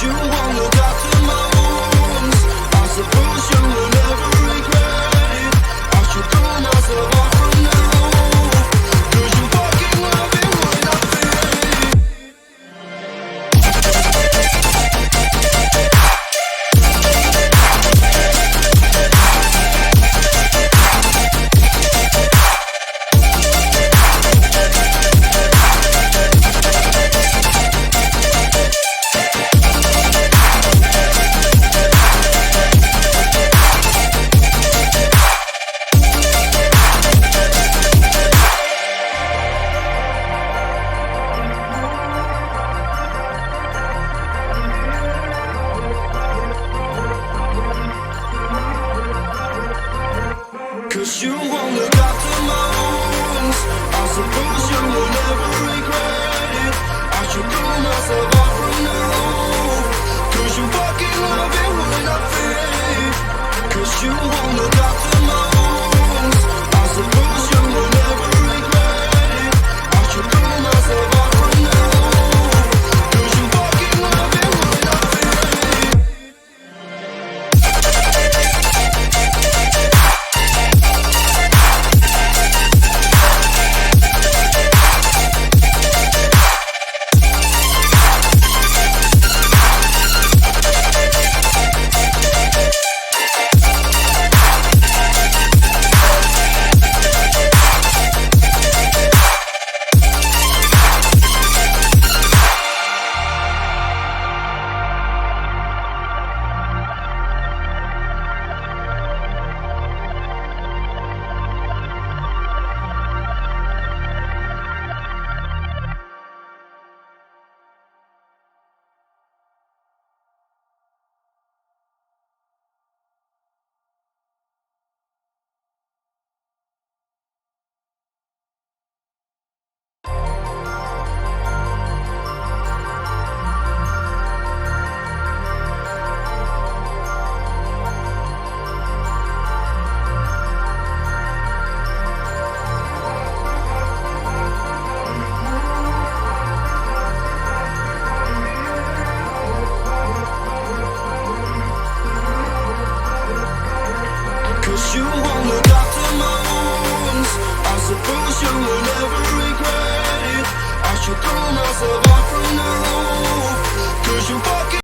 'Cause you won't look after my wounds. I suppose you will never regret it. I should throw myself off from the roof. 'Cause you fucking love it when I feel it. Cause you won't look after my wounds. I suppose you will never regret it. I should throw myself off from the roof. 'Cause you fucking love it when I feel it. 'Cause you won't look after my wounds. I suppose you will never regret it. I should throw myself off from the roof. 'Cause you fucking love it when I feel it. You won't look after my wounds. I suppose you will never regret it. I should throw myself on